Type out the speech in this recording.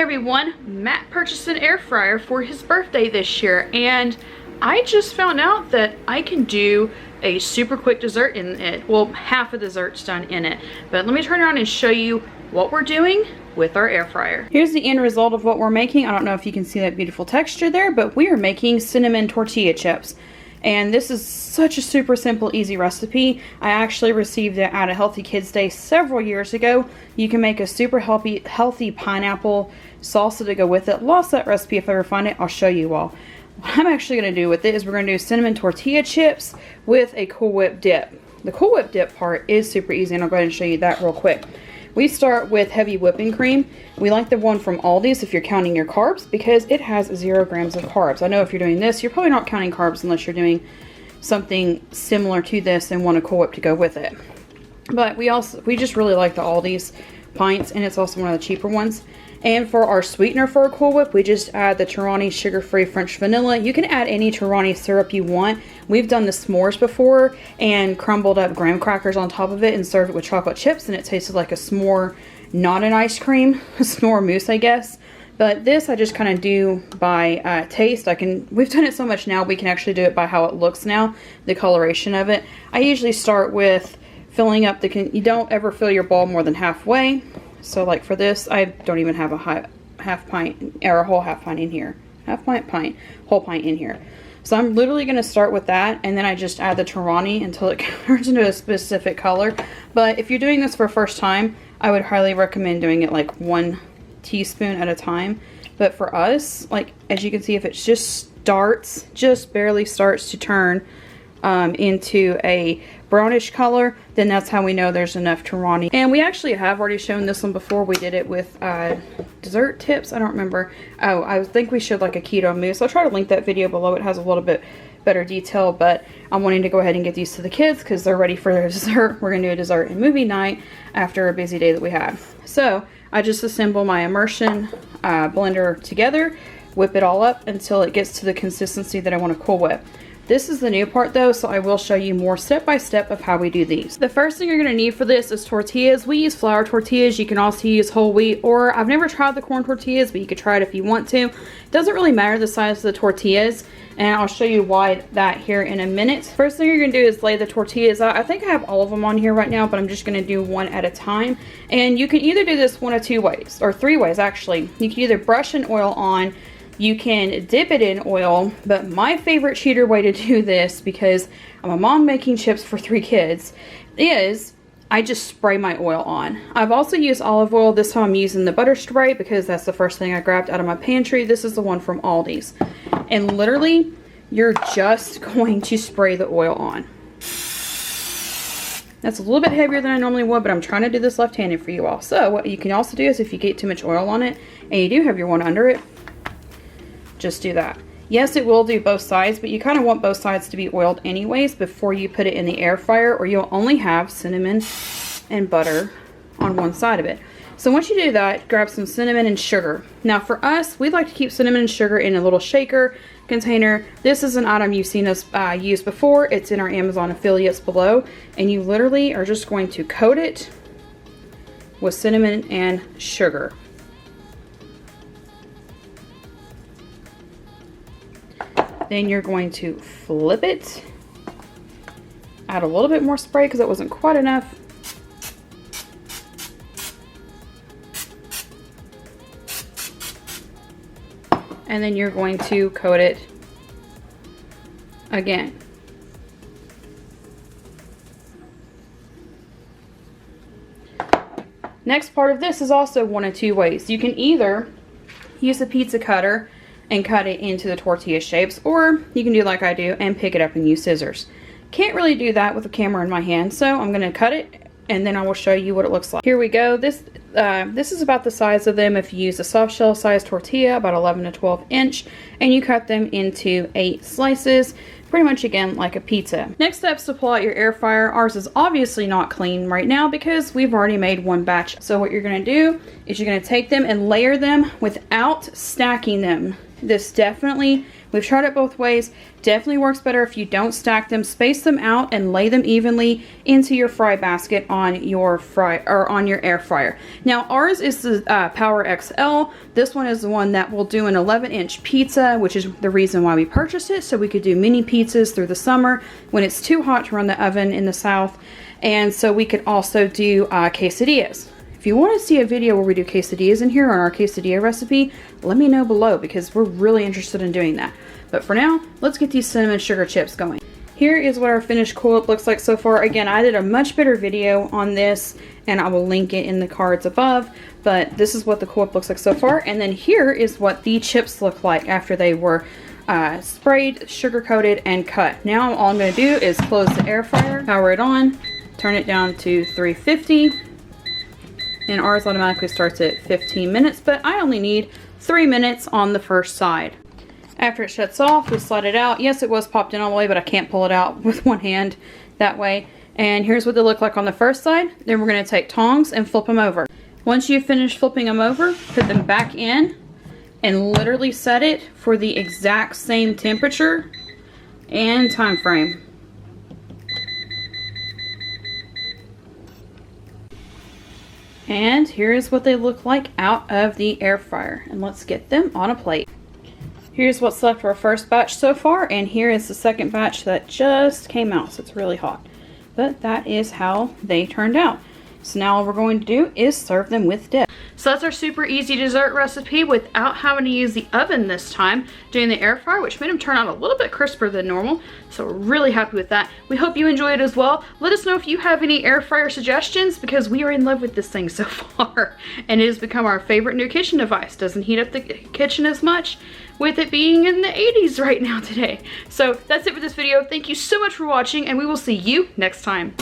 everyone, Matt purchased an air fryer for his birthday this year, and I just found out that I can do a super quick dessert in it. Well, half of the dessert's done in it. But let me turn around and show you what we're doing with our air fryer. Here's the end result of what we're making. I don't know if you can see that beautiful texture there, but we are making cinnamon tortilla chips. And this is such a super simple, easy recipe. I actually received it at a Healthy Kids Day several years ago. You can make a super healthy pineapple salsa to go with it. Lost that recipe. If I ever find it, I'll show you all. What I'm actually going to do with it is we're going to do cinnamon tortilla chips with a Cool Whip dip. The Cool Whip dip part is super easy, and I'll go ahead and show you that real quick. We start with heavy whipping cream. We like the one from Aldi's if you're counting your carbs, because it has 0 grams of carbs. I know if you're doing this, you're probably not counting carbs unless you're doing something similar to this and want a Cool Whip to go with it. But we just really like the Aldi's pints, and it's also one of the cheaper ones. And for our sweetener for a Cool Whip, we just add the Torani sugar-free French vanilla. You can add any Torani syrup you want. We've done the s'mores before and crumbled up graham crackers on top of it and served it with chocolate chips, and it tasted like a s'more, not an ice cream, a s'more mousse, I guess. But this I just kind of do by taste. We've done it so much now, we can actually do it by how it looks now, the coloration of it. I usually start with filling up you don't ever fill your bowl more than halfway. So like for this, I don't even have a half pint or a whole half pint in here. Whole pint in here. So I'm literally going to start with that, and then I just add the Torani until it turns into a specific color. But if you're doing this for first time, I would highly recommend doing it like 1 teaspoon at a time. But for us, like as you can see, if it just barely starts to turn into a brownish color, then that's how we know there's enough Torani. And we actually have already shown this one before. We did it with dessert tips. I don't remember. Oh, I think we showed like a keto mousse. I'll try to link that video below. It has a little bit better detail, but I'm wanting to go ahead and get these to the kids because they're ready for their dessert. We're gonna do a dessert and movie night after a busy day that we had. So I just assemble my immersion blender together, whip it all up until it gets to the consistency that I want to Cool Whip. This is the new part though, so I will show you more step by step of how we do these. The first thing you're going to need for this is tortillas. We use flour tortillas. You can also use whole wheat, or I've never tried the corn tortillas, but you could try it if you want to. It doesn't really matter the size of the tortillas, and I'll show you why that here in a minute. First thing you're going to do is lay the tortillas out. I think I have all of them on here right now, but I'm just going to do one at a time. And you can either do this one of 2 ways, or 3 ways actually. You can either brush an oil on, you can dip it in oil, but my favorite cheater way to do this, because I'm a mom making chips for 3 kids, is I just spray my oil on. I've also used olive oil. This time I'm using the butter spray because that's the first thing I grabbed out of my pantry. This is the one from Aldi's. And literally, you're just going to spray the oil on. That's a little bit heavier than I normally would, but I'm trying to do this left-handed for you all. So what you can also do is if you get too much oil on it and you do have your one under it, just do that. Yes, it will do both sides, but you kind of want both sides to be oiled anyways before you put it in the air fryer, or you'll only have cinnamon and butter on one side of it. So once you do that, grab some cinnamon and sugar. Now for us, we like to keep cinnamon and sugar in a little shaker container. This is an item you've seen us use before. It's in our Amazon affiliates below, and you literally are just going to coat it with cinnamon and sugar. Then you're going to flip it, add a little bit more spray because it wasn't quite enough. And then you're going to coat it again. Next part of this is also one of 2 ways. You can either use a pizza cutter and cut it into the tortilla shapes, or you can do like I do and pick it up and use scissors. Can't really do that with a camera in my hand, so I'm going to cut it and then I will show you what it looks like. Here we go. This is about the size of them if you use a soft shell size tortilla, about 11 to 12 inch, and you cut them into 8 slices, pretty much again like a pizza. Next step is to pull out your air fryer. Ours is obviously not clean right now because we've already made 1 batch. So what you're going to do is you're going to take them and layer them without stacking them. This definitely We've tried it both ways. Definitely works better if you don't stack them. Space them out and lay them evenly into your fry basket on your air fryer. Now ours is the Power XL. This one is the one that will do an 11-inch pizza, which is the reason why we purchased it, so we could do mini pizzas through the summer when it's too hot to run the oven in the south, and so we could also do quesadillas. If you want to see a video where we do quesadillas in here on our quesadilla recipe, let me know below because we're really interested in doing that. But for now, let's get these cinnamon sugar chips going. Here is what our finished Cool Whip looks like so far. Again, I did a much better video on this and I will link it in the cards above, but this is what the Cool Whip looks like so far. And then here is what the chips look like after they were sprayed, sugar coated, and cut. Now all I'm going to do is close the air fryer, power it on, turn it down to 350. And ours automatically starts at 15 minutes, but I only need 3 minutes on the first side. After it shuts off, we slide it out. Yes, it was popped in all the way, but I can't pull it out with one hand that way. And here's what they look like on the first side. Then we're going to take tongs and flip them over. Once you've finished flipping them over, put them back in and literally set it for the exact same temperature and time frame. And here is what they look like out of the air fryer. And let's get them on a plate. Here's what's left for our first batch so far, and here is the second batch that just came out, so it's really hot. But that is how they turned out. So now all we're going to do is serve them with dip. So that's our super easy dessert recipe without having to use the oven this time, doing the air fryer, which made them turn out a little bit crisper than normal. So we're really happy with that. We hope you enjoyed it as well. Let us know if you have any air fryer suggestions, because we are in love with this thing so far. And it has become our favorite new kitchen device. Doesn't heat up the kitchen as much, with it being in the 80s right now today. So that's it for this video. Thank you so much for watching, and we will see you next time.